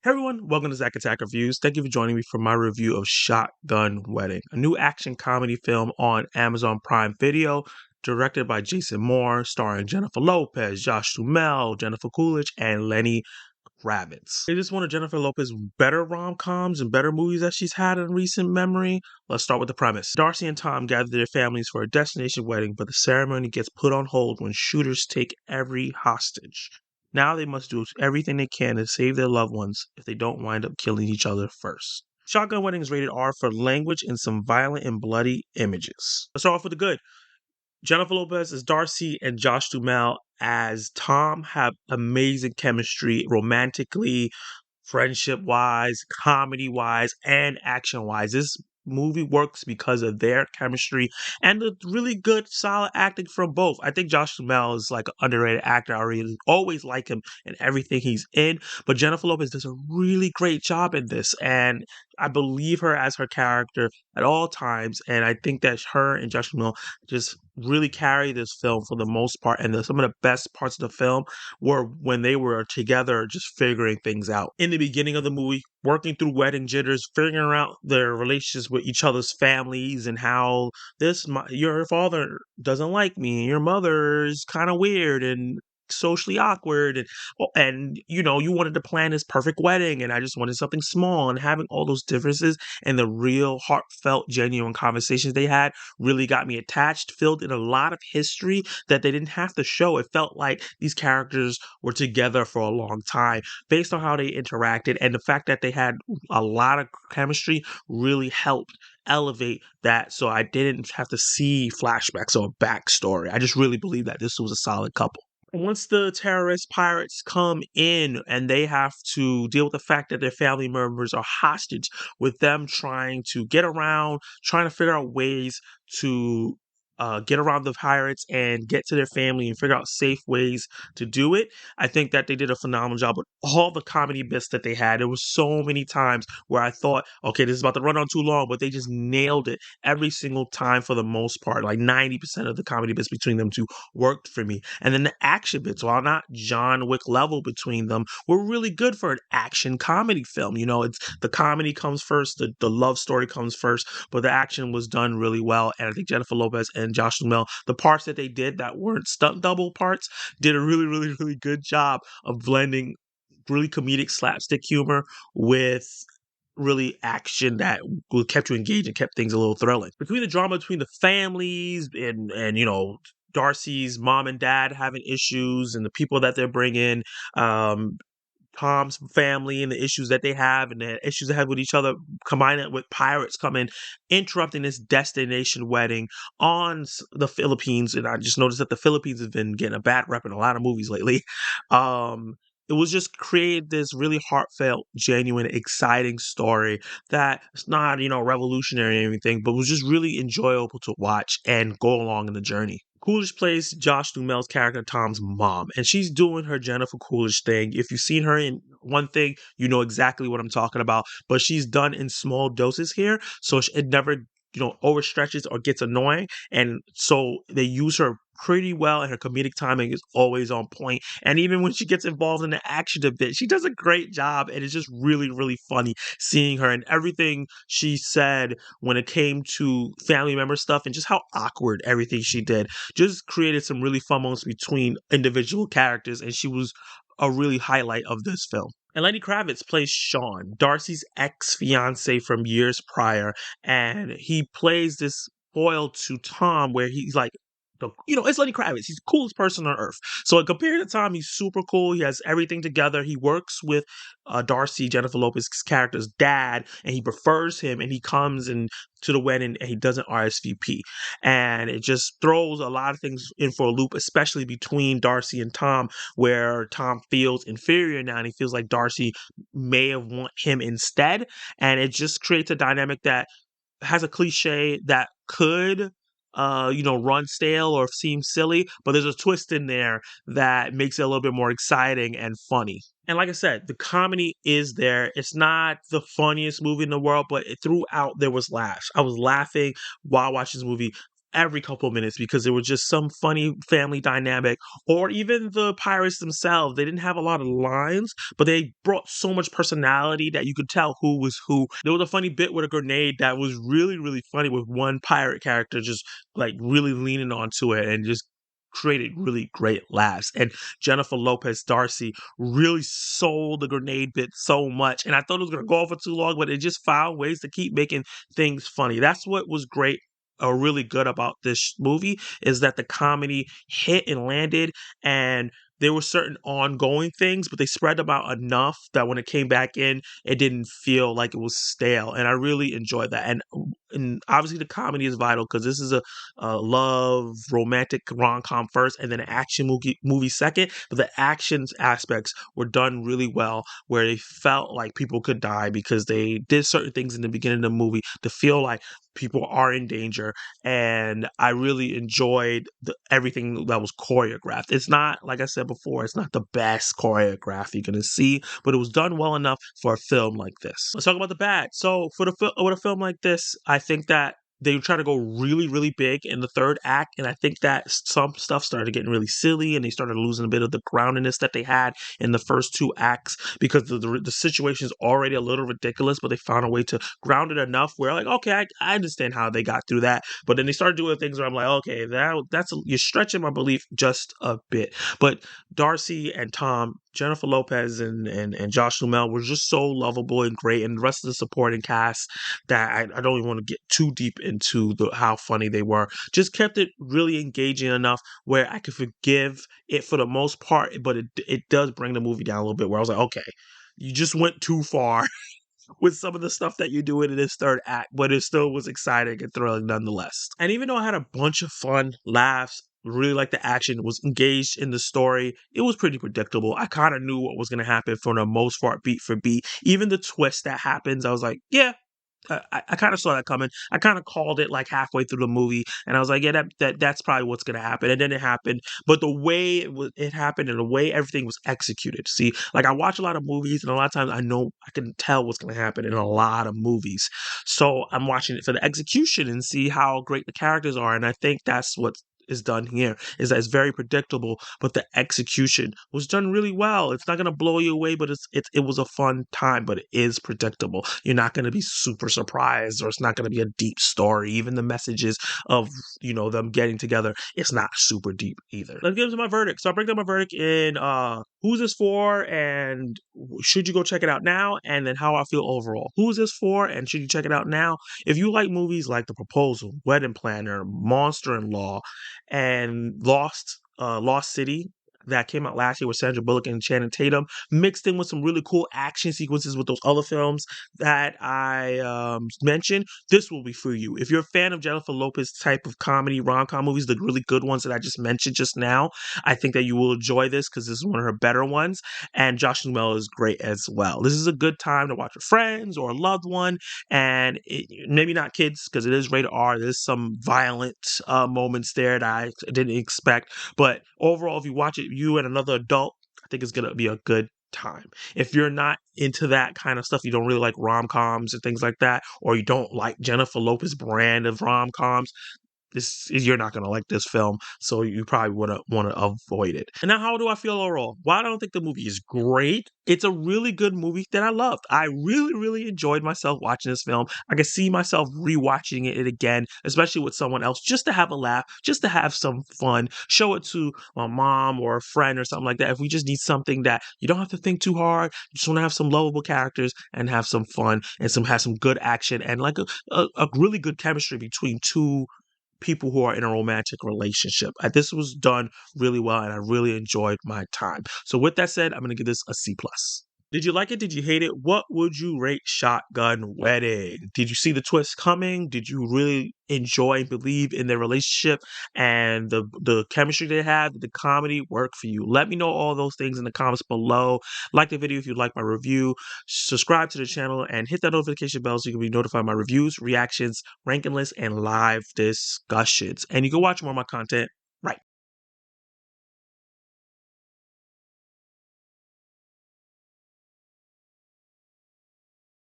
Hey everyone, welcome to Zack Attack Reviews. Thank you for joining me for my review of Shotgun Wedding, a new action comedy film on Amazon Prime Video, directed by Jason Moore, starring Jennifer Lopez, Josh Duhamel, Jennifer Coolidge, and Lenny Kravitz. It is one of Jennifer Lopez's better rom-coms and better movies that she's had in recent memory. Let's start with the premise. Darcy and Tom gather their families for a destination wedding, but the ceremony gets put on hold when shooters take every hostage. Now they must do everything they can to save their loved ones if they don't wind up killing each other first. Shotgun Wedding is rated R for language and some violent and bloody images. Let's start off with the good. Jennifer Lopez as Darcy and Josh Duhamel as Tom have amazing chemistry romantically, friendship wise, comedy wise, and action wise. This movie works because of their chemistry and the really good, solid acting from both. I think Josh Duhamel is like an underrated actor. I really always like him in everything he's in, but Jennifer Lopez does a really great job in this, and I believe her as her character at all times. And I think that her and Josh Duhamel just really carry this film for the most part. And some of the best parts of the film were when they were together just figuring things out. In the beginning of the movie, working through wedding jitters, figuring out their relationships with each other's families and how your father doesn't like me and your mother is kind of weird and socially awkward, and you wanted to plan this perfect wedding and I just wanted something small, and having all those differences and the real heartfelt genuine conversations they had really got me attached, filled in a lot of history that they didn't have to show. It felt like these characters were together for a long time based on how they interacted, and the fact that they had a lot of chemistry really helped elevate that, so I didn't have to see flashbacks or backstory. I just really believe that this was a solid couple. Once the terrorist pirates come in and they have to deal with the fact that their family members are hostage, with them trying to trying to figure out ways to get around the pirates and get to their family and figure out safe ways to do it. I think that they did a phenomenal job with all the comedy bits that they had. There was so many times where I thought, okay, this is about to run on too long, but they just nailed it every single time for the most part. Like 90% of the comedy bits between them two worked for me. And then the action bits, while not John Wick level between them, were really good for an action comedy film. It's the comedy comes first, the love story comes first, but the action was done really well. And I think Jennifer Lopez and Josh Duhamel, the parts that they did that weren't stunt double parts, did a really, really, really good job of blending really comedic slapstick humor with really action that kept you engaged and kept things a little thrilling. Between the drama between the families and Darcy's mom and dad having issues and the people that they're bringing, Tom's family and the issues that they have and the issues they have with each other, combine it with pirates coming, interrupting this destination wedding on the Philippines. And I just noticed that the Philippines has been getting a bad rep in a lot of movies lately. It was just created this really heartfelt, genuine, exciting story that it's not, revolutionary or anything, but was just really enjoyable to watch and go along in the journey. Coolidge plays Josh Duhamel's character, Tom's mom, and she's doing her Jennifer Coolidge thing. If you've seen her in one thing, you know exactly what I'm talking about, but she's done in small doses here, so it never, overstretches or gets annoying. And so they use her pretty well, and her comedic timing is always on point. And even when she gets involved in the action a bit, she does a great job, and it's just really, really funny seeing her and everything she said when it came to family member stuff and just how awkward everything she did just created some really fun moments between individual characters, and she was a really highlight of this film. And Lenny Kravitz plays Sean, Darcy's ex-fiance from years prior, and he plays this foil to Tom where he's like, it's Lenny Kravitz. He's the coolest person on earth. So compared to Tom, he's super cool. He has everything together. He works with Darcy, Jennifer Lopez's character's dad, and he prefers him, and he comes to the wedding and he doesn't RSVP. And it just throws a lot of things in for a loop, especially between Darcy and Tom, where Tom feels inferior now and he feels like Darcy may have want him instead. And it just creates a dynamic that has a cliche that could run stale or seem silly, but there's a twist in there that makes it a little bit more exciting and funny. And like I said, the comedy is there. It's not the funniest movie in the world, but throughout there was laughs. I was laughing while watching this movie every couple of minutes because there was just some funny family dynamic, or even the pirates themselves. They didn't have a lot of lines, but they brought so much personality that you could tell who was who. There was a funny bit with a grenade that was really, really funny, with one pirate character just like really leaning onto it and just created really great laughs. And Jennifer Lopez Darcy really sold the grenade bit so much. And I thought it was going to go on for too long, but it just found ways to keep making things funny. That's what was great or really good about this movie, is that the comedy hit and landed, and there were certain ongoing things, but they spread them out enough that when it came back in, it didn't feel like it was stale. And I really enjoyed that. And obviously the comedy is vital because this is a love romantic rom-com first, and then an action movie second. But the actions aspects were done really well, where they felt like people could die because they did certain things in the beginning of the movie to feel like people are in danger. And I really enjoyed everything that was choreographed. It's not, like I said before, it's not the best choreograph you're gonna see, but it was done well enough for a film like this. Let's talk about the bad. So for with a film like this, I think that they try to go really, really big in the third act, and I think that some stuff started getting really silly, and they started losing a bit of the groundedness that they had in the first two acts, because the situation is already a little ridiculous, but they found a way to ground it enough where, like, okay, I understand how they got through that. But then they started doing things where I'm like, okay, you're stretching my belief just a bit. But Darcy and Tom, Jennifer Lopez and Josh Duhamel were just so lovable and great, and the rest of the supporting cast, that I don't even want to get too deep into how funny they were. Just kept it really engaging enough where I could forgive it for the most part, but it does bring the movie down a little bit, where I was like, okay, you just went too far with some of the stuff that you're doing in this third act, but it still was exciting and thrilling nonetheless. And even though I had a bunch of fun, laughs, really like the action, was engaged in the story, it was pretty predictable. I kind of knew what was going to happen for the most part, beat for beat. Even the twist that happens, I was like, yeah, I kind of saw that coming. I kind of called it like halfway through the movie, and I was like, yeah, that's probably what's gonna happen. And then it happened, but the way it happened, and the way everything was executed. See, like, I watch a lot of movies, and a lot of times I can tell what's gonna happen in a lot of movies. So I'm watching it for the execution and see how great the characters are, and I think that's what is done here, is that it's very predictable, but the execution was done really well. It's not going to blow you away, but it was a fun time, but it is predictable. You're not going to be super surprised, or it's not going to be a deep story. Even the messages of, them getting together, it's not super deep either. Let's get into my verdict. So I break down my verdict in who's this for, and should you go check it out now, and then how I feel overall. Who's this for, and should you check it out now? If you like movies like The Proposal, Wedding Planner, Monster-in-Law, and Lost City, that came out last year with Sandra Bullock and Channing Tatum, mixed in with some really cool action sequences with those other films that I mentioned, this will be for you. If you're a fan of Jennifer Lopez type of comedy, rom-com movies, the really good ones that I just mentioned just now, I think that you will enjoy this, because this is one of her better ones, and Josh Duhamel is great as well. This is a good time to watch with friends or a loved one, and maybe not kids, because it is rated R. There's some violent moments there that I didn't expect, but overall, if you watch it, you and another adult, I think it's gonna be a good time. If you're not into that kind of stuff, you don't really like rom-coms and things like that, or you don't like Jennifer Lopez brand of rom-coms, you're not going to like this film, so you probably want to avoid it. And now, how do I feel overall? While I don't think the movie is great, it's a really good movie that I loved. I really, really enjoyed myself watching this film. I can see myself rewatching it again, especially with someone else, just to have a laugh, just to have some fun, show it to my mom or a friend or something like that. If we just need something that you don't have to think too hard, you just want to have some lovable characters and have some fun, and have some good action, and like a really good chemistry between two people who are in a romantic relationship. This was done really well, and I really enjoyed my time. So with that said, I'm going to give this a C+. Did you like it? Did you hate it? What would you rate Shotgun Wedding? Did you see the twist coming? Did you really enjoy and believe in their relationship and the chemistry they had? Did the comedy work for you? Let me know all those things in the comments below. Like the video if you like my review. Subscribe to the channel and hit that notification bell so you can be notified of my reviews, reactions, ranking lists, and live discussions. And you can watch more of my content